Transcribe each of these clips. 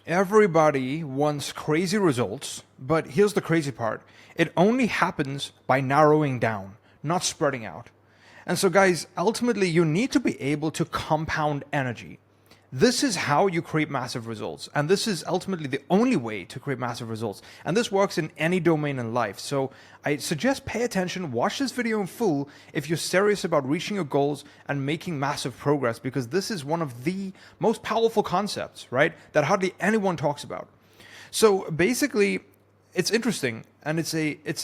Everybody wants crazy results, but here's the crazy part. It only happens by narrowing down, not spreading out. And so guys, ultimately you need to be able to compound energy. This is how you create massive results. And this is ultimately the only way to create massive results. And this works in any domain in life. So I suggest pay attention, watch this video in full if you're serious about reaching your goals and making massive progress, because this is one of the most powerful concepts, right? That hardly anyone talks about. So basically, it's interesting, and it's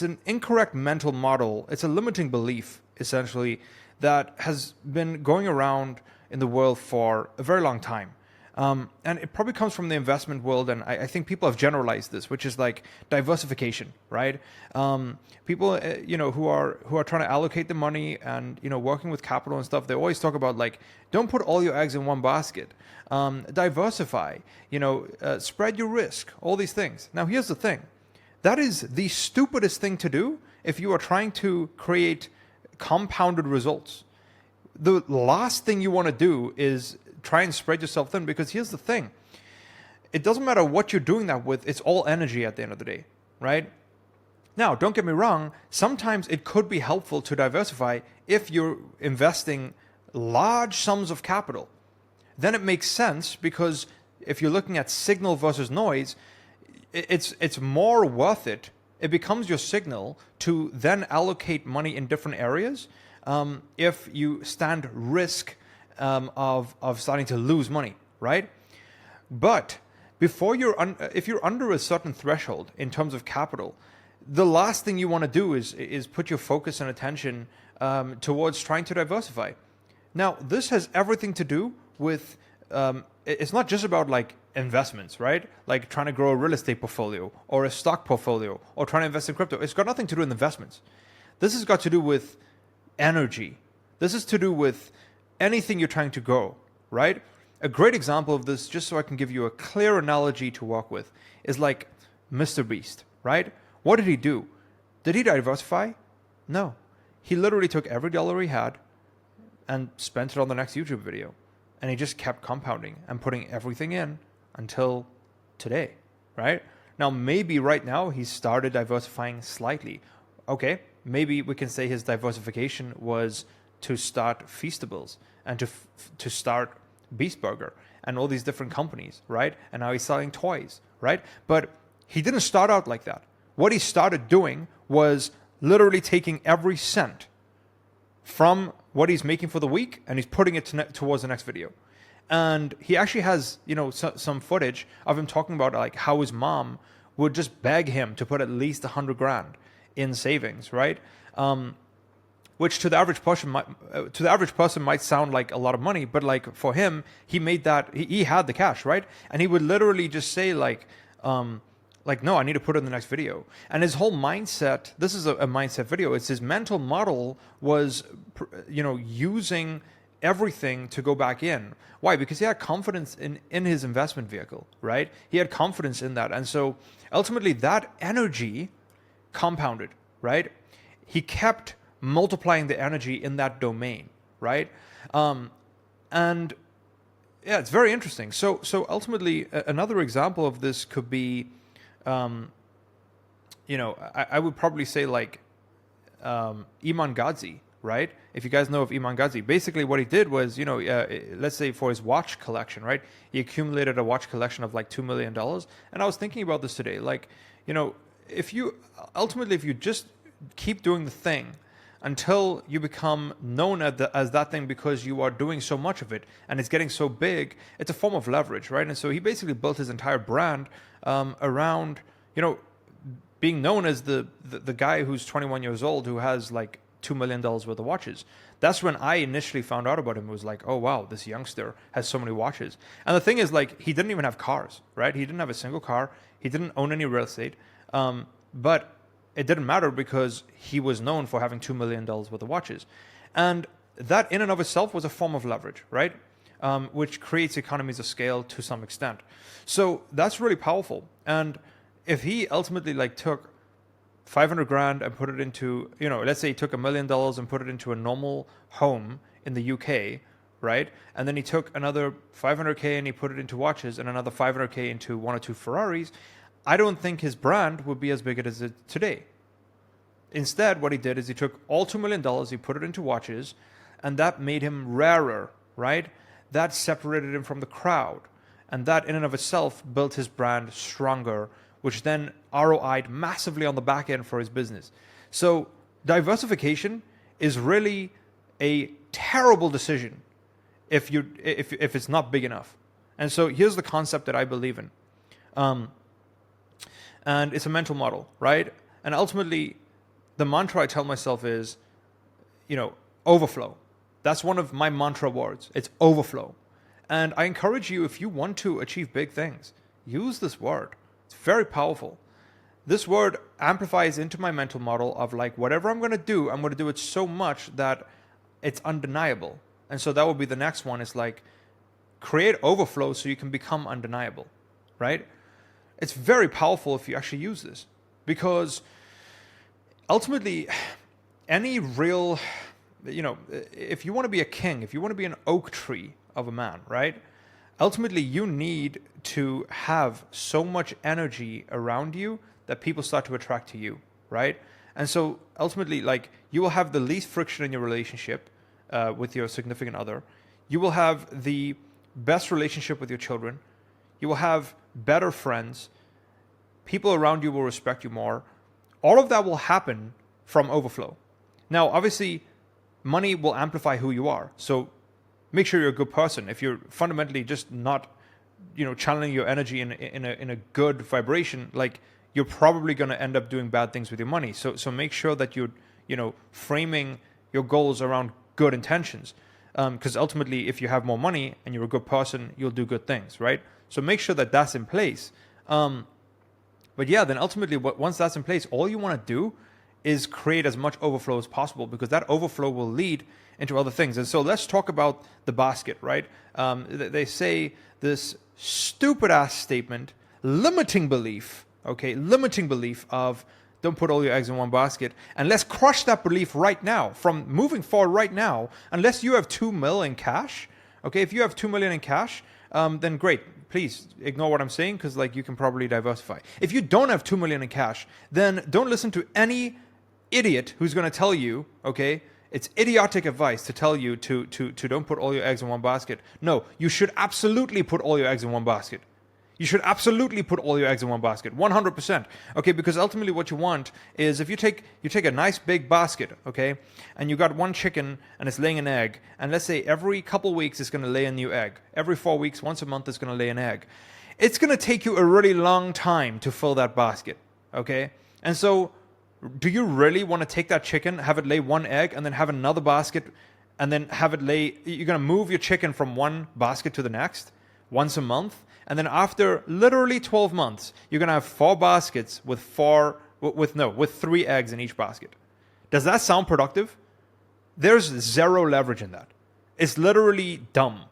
an incorrect mental model. It's a limiting belief, essentially, that has been going around in the world for a very long time. And it probably comes from the investment world, and I think people have generalized this, which is like diversification, right? People, who are trying to allocate the money and working with capital and stuff, they always talk about like, don't put all your eggs in one basket. Diversify, spread your risk, all these things. Now, here's the thing: that is the stupidest thing to do if you are trying to create compounded results. The last thing you want to do is try and spread yourself thin, because here's the thing. It doesn't matter what you're doing that with. It's all energy at the end of the day, right? Now, don't get me wrong. Sometimes it could be helpful to diversify if you're investing large sums of capital. Then it makes sense, because if you're looking at signal versus noise, it's more worth it. It becomes your signal to then allocate money in different areas. If you stand risk of starting to lose money, right? But before if you're under a certain threshold in terms of capital, the last thing you want to do is put your focus and attention towards trying to diversify. Now, this has everything to do with, it's not just about like investments, right? Like trying to grow a real estate portfolio or a stock portfolio or trying to invest in crypto. It's got nothing to do with investments. This has got to do with energy. This is to do with anything you're trying to grow, right? A great example of this, just so I can give you a clear analogy to work with, is like MrBeast, right? What did he do? Did he diversify? No. He literally took every dollar he had and spent it on the next YouTube video. And he just kept compounding and putting everything in until today, right? Now, maybe right now he started diversifying slightly. Okay, maybe we can say his diversification was to start Feastables and to start Beast Burger and all these different companies, right? And now he's selling toys, right? But he didn't start out like that. What he started doing was literally taking every cent from what he's making for the week and he's putting it towards the next video. And he actually has, some footage of him talking about like how his mom would just beg him to put at least 100 grand in savings, right? Which to the average person might sound like a lot of money, but like for him, he made that, he had the cash, right? And he would literally just say like, no, I need to put it in the next video. And his whole mindset, this is a mindset video. It's his mental model was, using everything to go back in. Why? Because he had confidence in his investment vehicle, right? He had confidence in that. And so ultimately that energy compounded, right? He kept multiplying the energy in that domain, right? And yeah, it's very interesting. So ultimately, another example of this could be, I would probably say like Iman, right? If you guys know of Iman, basically what he did was, let's say for his watch collection, right? He accumulated a watch collection of like $2 million. And I was thinking about this today, like, if you just keep doing the thing until you become known as that thing because you are doing so much of it and it's getting so big, it's a form of leverage, right? And so he basically built his entire brand around, being known as the guy who's 21 years old who has like $2 million worth of watches. That's when I initially found out about him. It was like, oh wow, this youngster has so many watches. And the thing is, like, he didn't even have cars, right? He didn't have a single car. He didn't own any real estate. But it didn't matter because he was known for having $2 million worth of watches. And that in and of itself was a form of leverage, right? Which creates economies of scale to some extent. So that's really powerful. And if he ultimately like took 500 grand and put it into, let's say he took $1 million and put it into a normal home in the UK, right? And then he took another 500K and he put it into watches and another 500K into one or two Ferraris, I don't think his brand would be as big as it is today. Instead, what he did is he took all $2 million, he put it into watches, and that made him rarer, right? That separated him from the crowd. And that in and of itself built his brand stronger, which then ROI'd massively on the back end for his business. So diversification is really a terrible decision if it's not big enough. And so here's the concept that I believe in. And it's a mental model, right? And ultimately, the mantra I tell myself is, overflow. That's one of my mantra words. It's overflow. And I encourage you, if you want to achieve big things, use this word. It's very powerful. This word amplifies into my mental model of like, whatever I'm going to do it so much that it's undeniable. And so that would be the next one, is like, create overflow so you can become undeniable, right? It's very powerful if you actually use this, because ultimately, any real, if you want to be a king, if you want to be an oak tree of a man, right? Ultimately, you need to have so much energy around you that people start to attract to you, right? And so ultimately, like, you will have the least friction in your relationship with your significant other. You will have the best relationship with your children. You will have better friends. People around you will respect you more. All of that will happen from overflow. Now, obviously, money will amplify who you are. So make sure you're a good person. If you're fundamentally just not, channeling your energy in a good vibration, like, you're probably going to end up doing bad things with your money. So make sure that you're, framing your goals around good intentions. Because ultimately, if you have more money and you're a good person, you'll do good things, right? So make sure that that's in place. But yeah, then ultimately, once that's in place, all you want to do is create as much overflow as possible, because that overflow will lead into other things. And so let's talk about the basket, right? They say this stupid ass statement, limiting belief of don't put all your eggs in one basket. And let's crush that belief right now, from moving forward right now. Unless you have 2 mil in cash, okay? If you have 2 million in cash, then great. Please ignore what I'm saying, because like, you can probably diversify. If you don't have 2 million in cash, then don't listen to any idiot who's going to tell you, okay, it's idiotic advice to tell you to don't put all your eggs in one basket. No, you should absolutely put all your eggs in one basket. You should absolutely put all your eggs in one basket, 100%. Okay, because ultimately what you want is, if you take a nice big basket, okay, and you got one chicken and it's laying an egg, and let's say every couple weeks it's going to lay a new egg. Every 4 weeks, once a month, it's going to lay an egg. It's going to take you a really long time to fill that basket, okay? And so, do you really want to take that chicken, have it lay one egg, and then have another basket, and then have it lay? You're going to move your chicken from one basket to the next once a month, and then after literally 12 months, you're going to have 4 baskets with 3 eggs in each basket. Does that sound productive? There's zero leverage in that. It's literally dumb.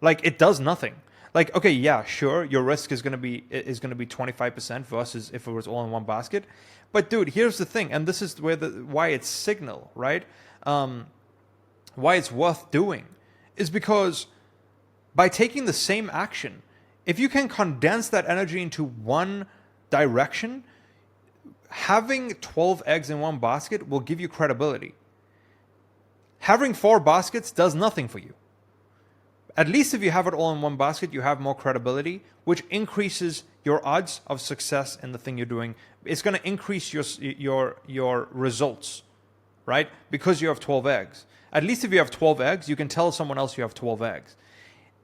Like, it does nothing. Like, okay, yeah, sure, your risk is going to be 25% versus if it was all in one basket. But dude, here's the thing, and this is why it's signal, right? Why it's worth doing is because by taking the same action, if you can condense that energy into one direction, having 12 eggs in one basket will give you credibility. Having 4 baskets does nothing for you. At least if you have it all in one basket, you have more credibility, which increases your odds of success in the thing you're doing. It's going to increase your results, right? Because you have 12 eggs. At least if you have 12 eggs, you can tell someone else you have 12 eggs.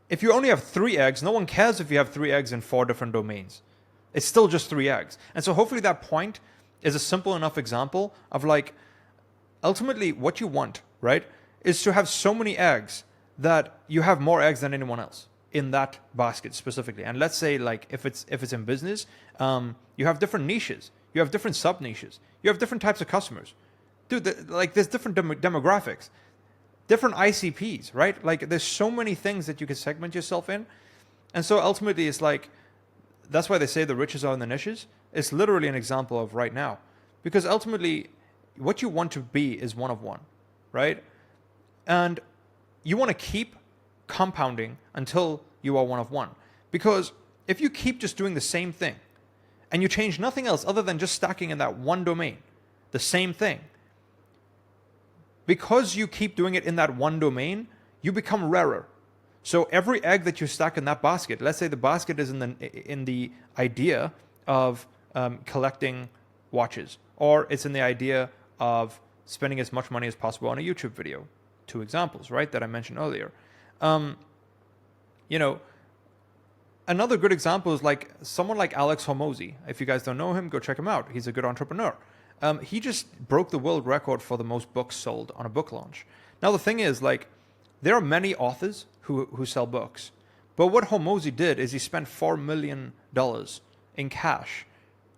If you only have 3 eggs, no one cares if you have 3 eggs in 4 different domains. It's still just 3 eggs. And so hopefully that point is a simple enough example of, like, ultimately what you want, right, is to have so many eggs that you have more eggs than anyone else in that basket specifically. And let's say, like, if it's in business, you have different niches, you have different sub niches, you have different types of customers. Dude, there's different demographics, different ICPs, right? Like, there's so many things that you can segment yourself in. And so ultimately it's like, that's why they say the riches are in the niches. It's literally an example of right now, because ultimately what you want to be is one of one, right? And you want to keep compounding until you are one of one. Because if you keep just doing the same thing and you change nothing else other than just stacking in that one domain, the same thing, because you keep doing it in that one domain, you become rarer. So every egg that you stack in that basket, let's say the basket is in the idea of collecting watches, or it's in the idea of spending as much money as possible on a YouTube video. 2 examples, right, that I mentioned earlier. Another good example is like someone like Alex Hormozi. If you guys don't know him, go check him out. He's a good entrepreneur. He just broke the world record for the most books sold on a book launch. Now the thing is, like, there are many authors who sell books, but what Hormozi did is he spent $4 million in cash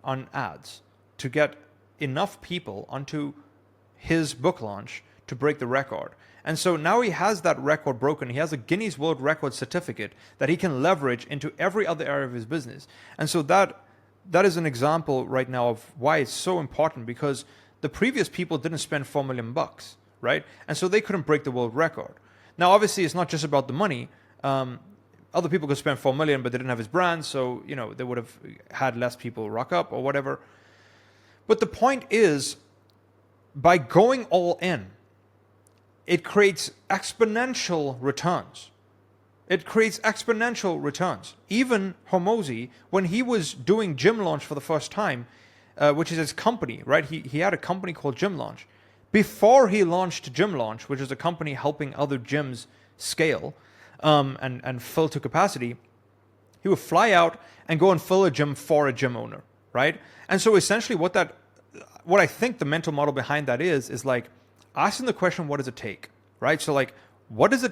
on ads to get enough people onto his book launch to break the record. And so now he has that record broken. He has a Guinness World Record certificate that he can leverage into every other area of his business. And so that is an example right now of why it's so important, because the previous people didn't spend $4 million, right? And so they couldn't break the world record. Now, obviously, it's not just about the money. Other people could spend $4 million, but they didn't have his brand, so they would have had less people rock up or whatever. But the point is, by going all in, it creates exponential returns. It creates exponential returns. Even Hormozi, when he was doing Gym Launch for the first time, which is his company, right? He had a company called Gym Launch. Before he launched Gym Launch, which is a company helping other gyms scale and fill to capacity, he would fly out and go and fill a gym for a gym owner, right? And so essentially what I think the mental model behind that is like asking the question, what does it take, right? So like, what has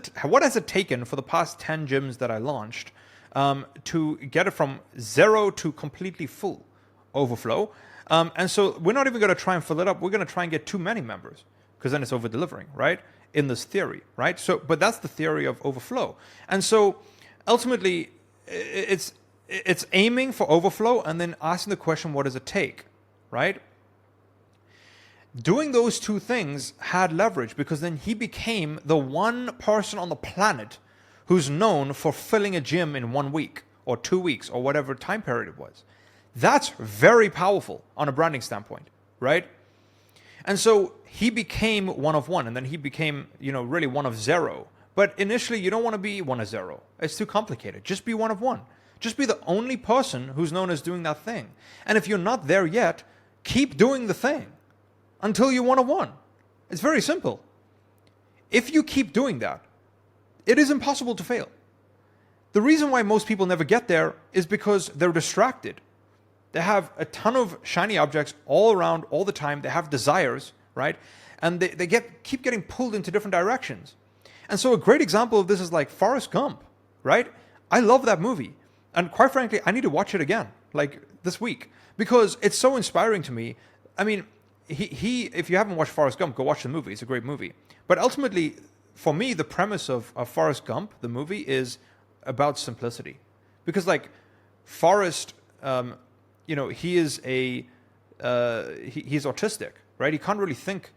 it taken for the past 10 gyms that I launched to get it from zero to completely full overflow? And so we're not even going to try and fill it up. We're going to try and get too many members, because then it's over delivering, right? In this theory, right? So, but that's the theory of overflow. And so ultimately it's aiming for overflow and then asking the question, what does it take, right? Doing those two things had leverage, because then he became the one person on the planet who's known for filling a gym in 1 week or 2 weeks or whatever time period it was. That's very powerful on a branding standpoint, right? And so he became one of one, and then he became, really one of zero. But initially, you don't want to be one of zero. It's too complicated. Just be one of one. Just be the only person who's known as doing that thing. And if you're not there yet, keep doing the thing until you're one of one. It's very simple. If you keep doing that, it is impossible to fail. The reason why most people never get there is because they're distracted. They have a ton of shiny objects all around all the time. They have desires, right? And they keep getting pulled into different directions. And so a great example of this is like Forrest Gump, right? I love that movie. And quite frankly, I need to watch it again, like this week, because it's so inspiring to me. I mean, if you haven't watched Forrest Gump, go watch the movie. It's a great movie. But ultimately, for me, the premise of Forrest Gump, the movie, is about simplicity. Because like Forrest, he is he's autistic, right? He can't really think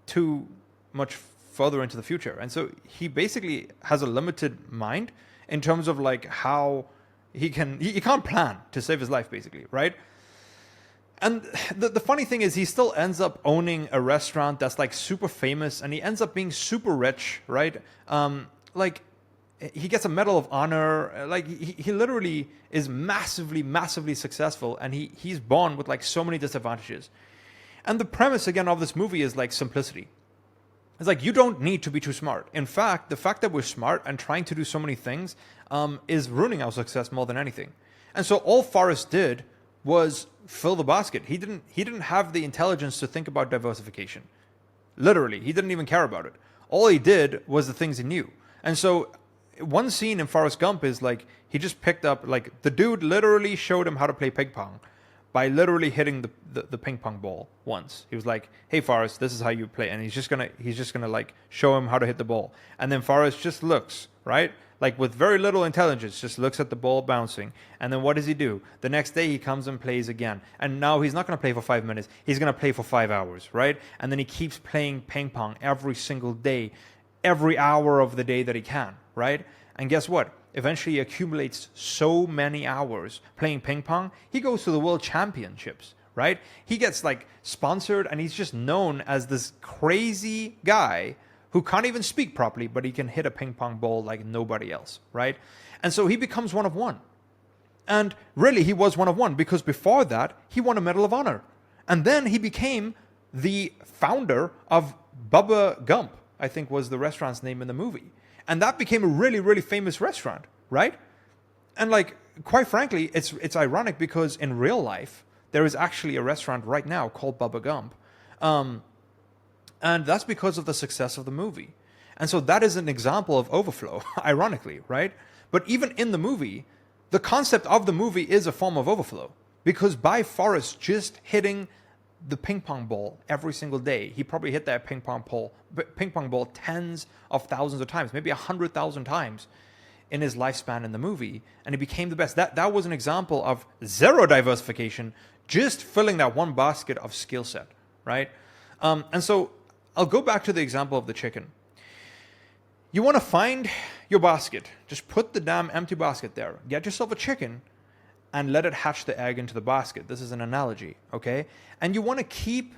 too much further into the future. And so he basically has a limited mind in terms of like how he can't plan to save his life, basically, right? And the funny thing is he still ends up owning a restaurant that's like super famous, and he ends up being super rich, right? Like he gets a Medal of Honor. Like he literally is massively, massively successful, and he's born with like so many disadvantages. And the premise again of this movie is like simplicity. It's like you don't need to be too smart. In fact, the fact that we're smart and trying to do so many things is ruining our success more than anything. And so all Forrest did was fill the basket. He didn't have the intelligence to think about diversification. Literally, he didn't even care about it. All he did was the things he knew. And so one scene in Forrest Gump is like he just picked up, like the dude literally showed him how to play ping pong by literally hitting the ping pong ball once. He was like, "Hey Forrest, this is how you play," and he's just gonna like show him how to hit the ball. And then Forrest just looks, right? Like with very little intelligence, just looks at the ball bouncing. And then what does he do? The next day he comes and plays again. And now he's not going to play for 5 minutes. He's going to play for 5 hours, right? And then he keeps playing ping pong every single day every hour of the day that he can, right? And guess what? Eventually he accumulates so many hours playing ping pong, he goes to the world championships, right? He gets like sponsored and he's just known as this crazy guy who can't even speak properly, but he can hit a ping pong ball like nobody else, right? And so he becomes one of one. And really, he was one of one because before that, he won a Medal of Honor. And then he became the founder of Bubba Gump, I think was the restaurant's name in the movie. And that became a really, really famous restaurant, right? And like, quite frankly, it's ironic because in real life, there is actually a restaurant right now called Bubba Gump. And that's because of the success of the movie. And so that is an example of overflow, ironically, right? But even in the movie, the concept of the movie is a form of overflow because by Forrest just hitting the ping pong ball every single day, he probably hit that ping pong ball tens of thousands of times, maybe 100,000 times in his lifespan in the movie, and he became the best. That was an example of zero diversification, just filling that one basket of skill set, right? And so I'll go back to the example of the chicken. You want to find your basket. Just put the damn empty basket there. Get yourself a chicken and let it hatch the egg into the basket. This is an analogy, okay? And you want to keep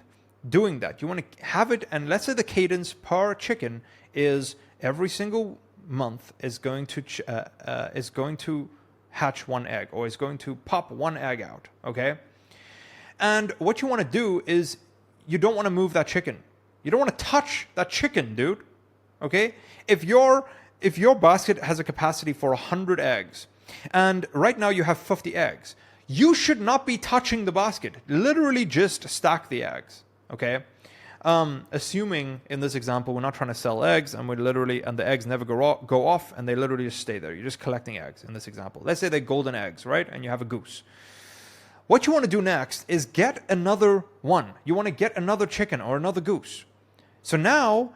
doing that. You want to have it, and let's say the cadence per chicken is every single month is going to hatch one egg, or is going to pop one egg out, okay? And what you want to do is you don't want to move that chicken. You don't want to touch that chicken, dude. Okay? If your basket has a capacity for 100 eggs, and right now you have 50 eggs, you should not be touching the basket. Literally just stack the eggs. Okay? Assuming in this example we're not trying to sell eggs, and the eggs never go off, and they literally just stay there. You're just collecting eggs in this example. Let's say they're golden eggs, right? And you have a goose. What you want to do next is get another one. You want to get another chicken or another goose. So now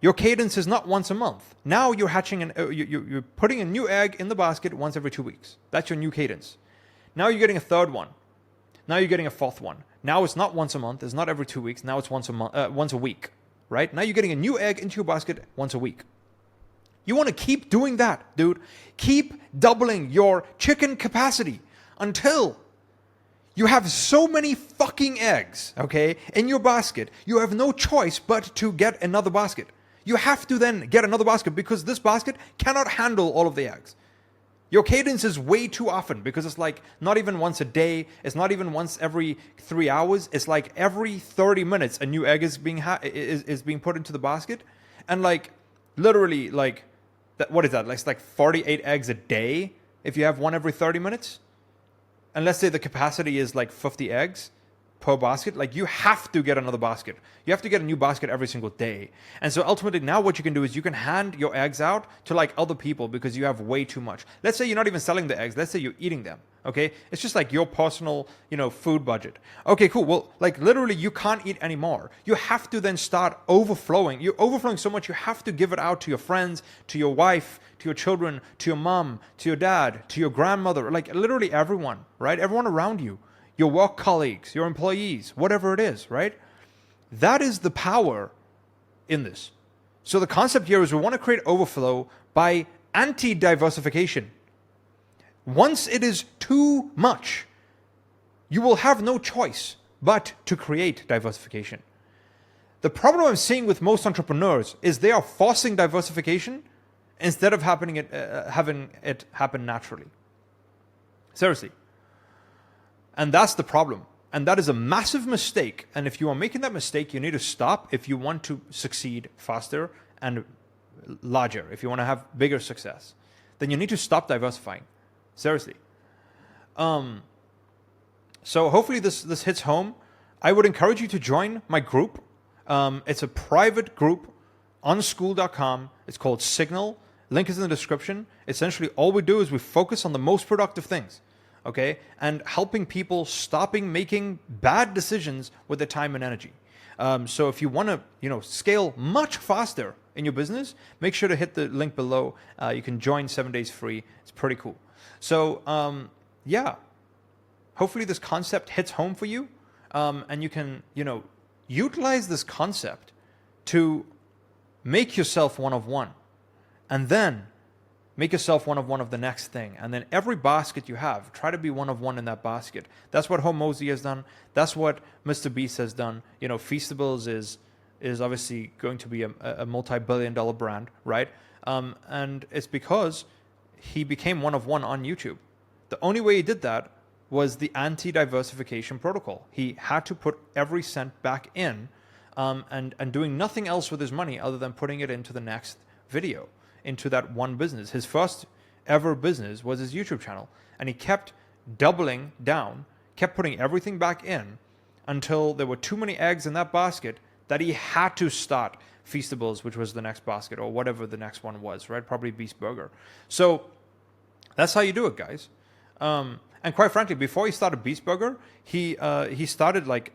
your cadence is not once a month. Now you're hatching you're putting a new egg in the basket once every 2 weeks. That's your new cadence. Now you're getting a third one. Now you're getting a fourth one. Now it's not once a month. It's not every 2 weeks. Now it's once a week, right? Now you're getting a new egg into your basket once a week. You want to keep doing that, dude. Keep doubling your chicken capacity until you have so many fucking eggs, okay, in your basket, you have no choice but to get another basket. You have to then get another basket because this basket cannot handle all of the eggs. Your cadence is way too often because it's like not even once a day. It's not even once every 3 hours. It's like every 30 minutes a new egg is being put into the basket. And like literally like, what is that? It's like 48 eggs a day if you have one every 30 minutes. And let's say the capacity is like 50 eggs per basket, like you have to get another basket. You have to get a new basket every single day. And so ultimately now what you can do is you can hand your eggs out to like other people because you have way too much. Let's say you're not even selling the eggs. Let's say you're eating them. Okay. It's just like your personal, food budget. Okay, cool. Well, like literally you can't eat anymore. You have to then start overflowing. You're overflowing so much. You have to give it out to your friends, to your wife, to your children, to your mom, to your dad, to your grandmother, like literally everyone, right? Everyone around you. Your work colleagues, your employees, whatever it is, right? That is the power in this. So the concept here is we want to create overflow by anti-diversification. Once it is too much, you will have no choice but to create diversification. The problem I'm seeing with most entrepreneurs is they are forcing diversification instead of having it happen naturally. Seriously. And that's the problem. And that is a massive mistake. And if you are making that mistake, you need to stop if you want to succeed faster and larger, if you want to have bigger success. Then you need to stop diversifying. Seriously. So hopefully this hits home. I would encourage you to join my group. It's a private group on school.com. It's called Signal. Link is in the description. Essentially, all we do is we focus on the most productive things. Okay, and helping people stopping making bad decisions with their time and energy. So if you want to, scale much faster in your business, make sure to hit the link below. You can join 7 days free. It's pretty cool. So yeah, hopefully this concept hits home for you, and you can, utilize this concept to make yourself one of one, and then make yourself one of the next thing. And then every basket you have, try to be one of one in that basket. That's what Hormozi has done. That's what MrBeast has done. You know, Feastables is obviously going to be a multi-billion-dollar brand, right? And it's because he became one of one on YouTube. The only way he did that was the anti-diversification protocol. He had to put every cent back in, and doing nothing else with his money other than putting it into the next video, into that one business. His first ever business was his YouTube channel, and he kept doubling down, kept putting everything back in until there were too many eggs in that basket that he had to start Feastables, which was the next basket, or whatever the next one was, right? Probably Beast Burger. So that's how you do it, guys. And quite frankly, before he started Beast Burger, he started like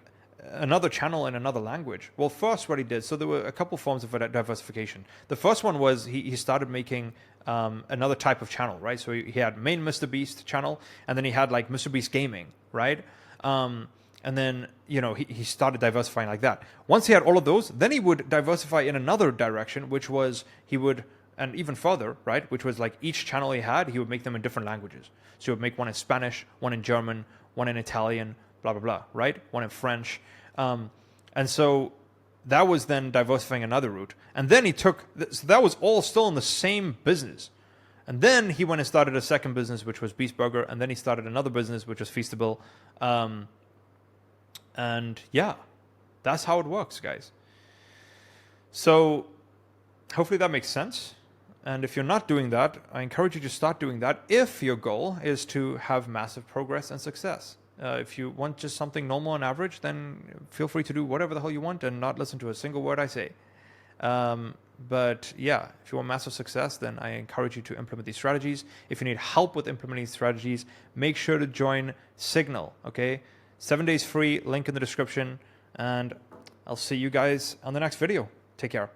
another channel in another language. Well, first what he did, so there were a couple forms of diversification. The first one was he started making another type of channel, right? So he had main MrBeast channel, and then he had like MrBeast Gaming, right? And then, you know, he started diversifying like that. Once he had all of those, then he would diversify in another direction, which was he would, and even further, right? Which was like each channel he would make them in different languages. So he would make one in Spanish, one in German, one in Italian, blah, blah, blah, right? One in French. And so that was then diversifying another route. And then he took, so that was all still in the same business. And then he went and started a second business, which was Beast Burger. And then he started another business, which was Feastable. And yeah, that's how it works, guys. So hopefully that makes sense. And if you're not doing that, I encourage you to start doing that if your goal is to have massive progress and success. If you want just something normal and average, then feel free to do whatever the hell you want and not listen to a single word I say. But yeah, if you want massive success, then I encourage you to implement these strategies. If you need help with implementing strategies, make sure to join Signal, okay? 7 days free, link in the description, and I'll see you guys on the next video. Take care.